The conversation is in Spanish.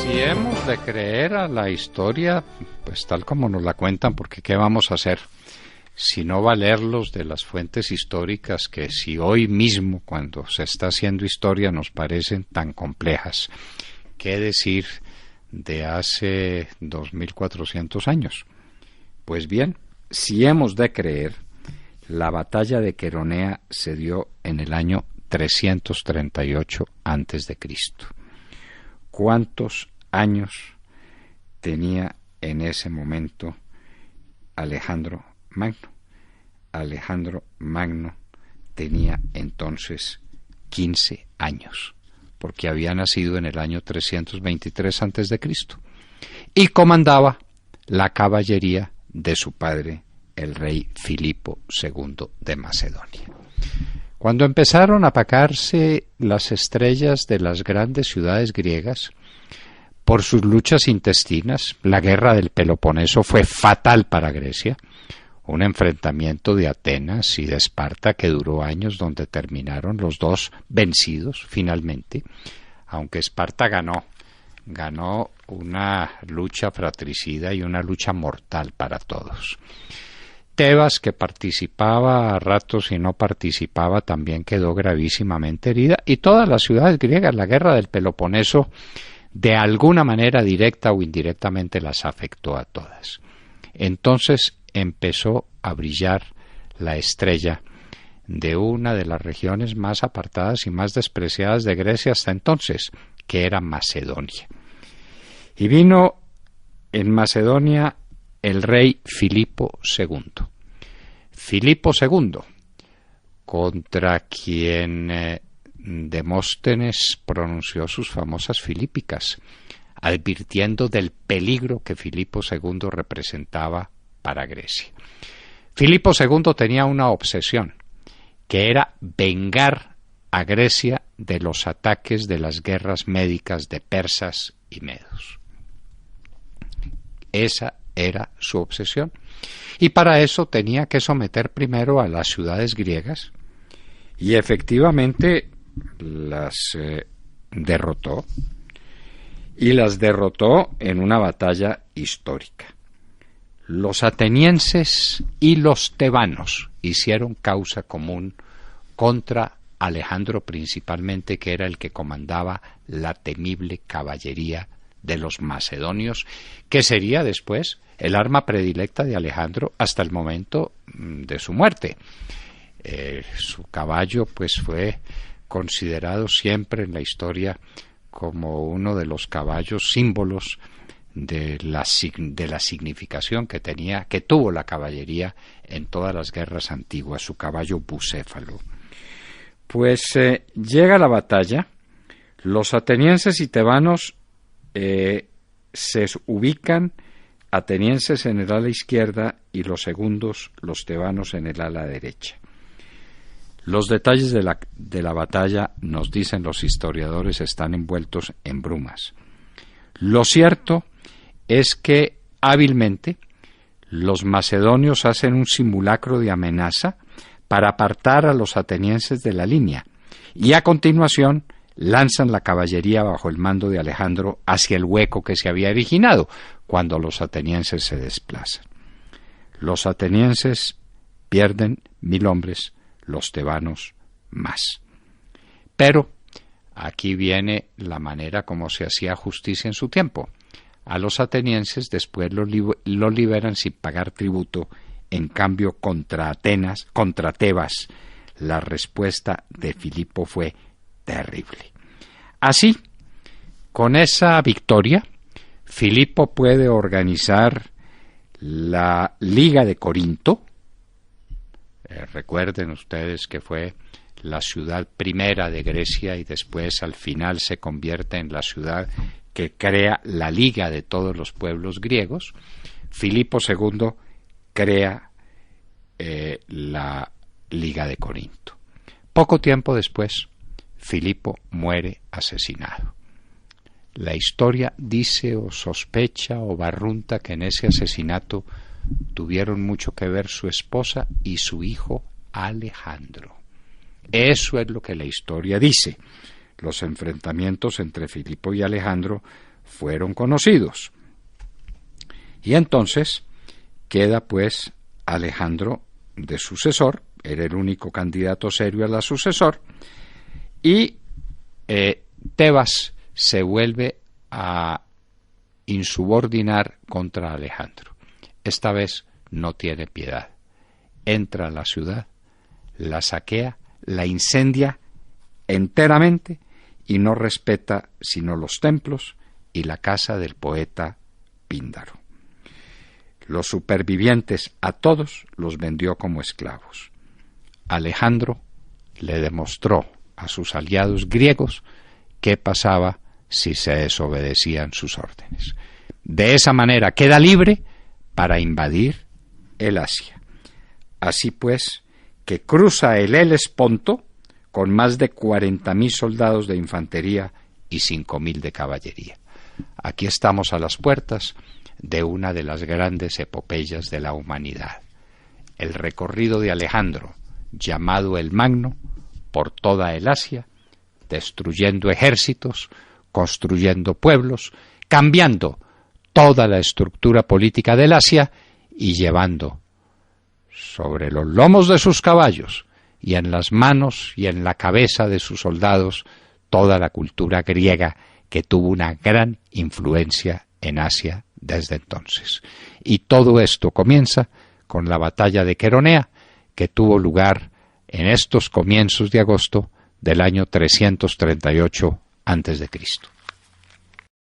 Si hemos de creer a la historia, pues tal como nos la cuentan, porque ¿qué vamos a hacer? Si no valerlos de las fuentes históricas que si hoy mismo, cuando se está haciendo historia, nos parecen tan complejas. ¿Qué decir de hace 2400 años? Pues bien, si hemos de creer, la batalla de Queronea se dio en el año 338 a.C. ¿Cuántos años tenía en ese momento Alejandro Magno? Alejandro Magno tenía entonces 15 años, porque había nacido en el año 323 a.C. y comandaba la caballería de su padre, el rey Filipo II de Macedonia. Cuando empezaron a apagarse las estrellas de las grandes ciudades griegas por sus luchas intestinas, la guerra del Peloponeso fue fatal para Grecia, un enfrentamiento de Atenas y de Esparta que duró años, donde terminaron los dos vencidos finalmente, aunque Esparta ganó una lucha fratricida y una lucha mortal para todos. Tebas, que participaba a ratos y no participaba, también quedó gravísimamente herida, y todas las ciudades griegas, la guerra del Peloponeso, de alguna manera directa o indirectamente las afectó a todas. Entonces empezó a brillar la estrella de una de las regiones más apartadas y más despreciadas de Grecia hasta entonces, que era Macedonia. Y vino en Macedonia el rey Filipo II. Filipo II, contra quien Demóstenes pronunció sus famosas Filípicas, advirtiendo del peligro que Filipo II representaba para Grecia. Filipo II tenía una obsesión, que era vengar a Grecia de los ataques de las guerras médicas de persas y medos. Esa era su obsesión. Y para eso tenía que someter primero a las ciudades griegas, y efectivamente las derrotó, y las derrotó en una batalla histórica. Los atenienses y los tebanos hicieron causa común contra Alejandro principalmente, que era el que comandaba la temible caballería de los macedonios, que sería después el arma predilecta de Alejandro hasta el momento de su muerte. Su caballo pues fue considerado siempre en la historia como uno de los caballos símbolos de la significación que tuvo la caballería en todas las guerras antiguas, su caballo bucéfalo. Pues llega la batalla, los atenienses y tebanos se ubican, atenienses en el ala izquierda y los segundos, los tebanos, en el ala derecha. Los detalles de la batalla, nos dicen los historiadores, están envueltos en brumas. Lo cierto es que hábilmente los macedonios hacen un simulacro de amenaza para apartar a los atenienses de la línea, y a continuación lanzan la caballería bajo el mando de Alejandro hacia el hueco que se había originado cuando los atenienses se desplazan. Los atenienses pierden 1000 hombres, los tebanos más. Pero aquí viene la manera como se hacía justicia en su tiempo. A los atenienses después lo liberan sin pagar tributo. En cambio, contra Tebas, la respuesta de Filipo fue terrible. Así, con esa victoria, Filipo puede organizar la Liga de Corinto. Recuerden ustedes que fue la ciudad primera de Grecia y después al final se convierte en la ciudad que crea la Liga de todos los pueblos griegos. Filipo II crea la Liga de Corinto. Poco tiempo después, Filipo muere asesinado. La historia dice o sospecha o barrunta que en ese asesinato tuvieron mucho que ver su esposa y su hijo Alejandro. Eso es lo que la historia dice. Los enfrentamientos entre Filipo y Alejandro fueron conocidos. Y entonces queda pues Alejandro de sucesor, era el único candidato serio a la sucesor, y Tebas se vuelve a insubordinar contra Alejandro. Esta vez no tiene piedad. Entra a la ciudad, la saquea, la incendia enteramente y no respeta sino los templos y la casa del poeta Píndaro. Los supervivientes a todos los vendió como esclavos. Alejandro le demostró a sus aliados griegos qué pasaba si se desobedecían sus órdenes. De esa manera queda libre para invadir el Asia. Así pues, que cruza el Helesponto con más de 40.000 soldados de infantería y 5.000 de caballería. Aquí estamos a las puertas de una de las grandes epopeyas de la humanidad. El recorrido de Alejandro, llamado el Magno, por toda el Asia, destruyendo ejércitos, construyendo pueblos, cambiando toda la estructura política del Asia y llevando sobre los lomos de sus caballos y en las manos y en la cabeza de sus soldados toda la cultura griega que tuvo una gran influencia en Asia desde entonces. Y todo esto comienza con la batalla de Queronea, que tuvo lugar en estos comienzos de agosto del año 338 a.C.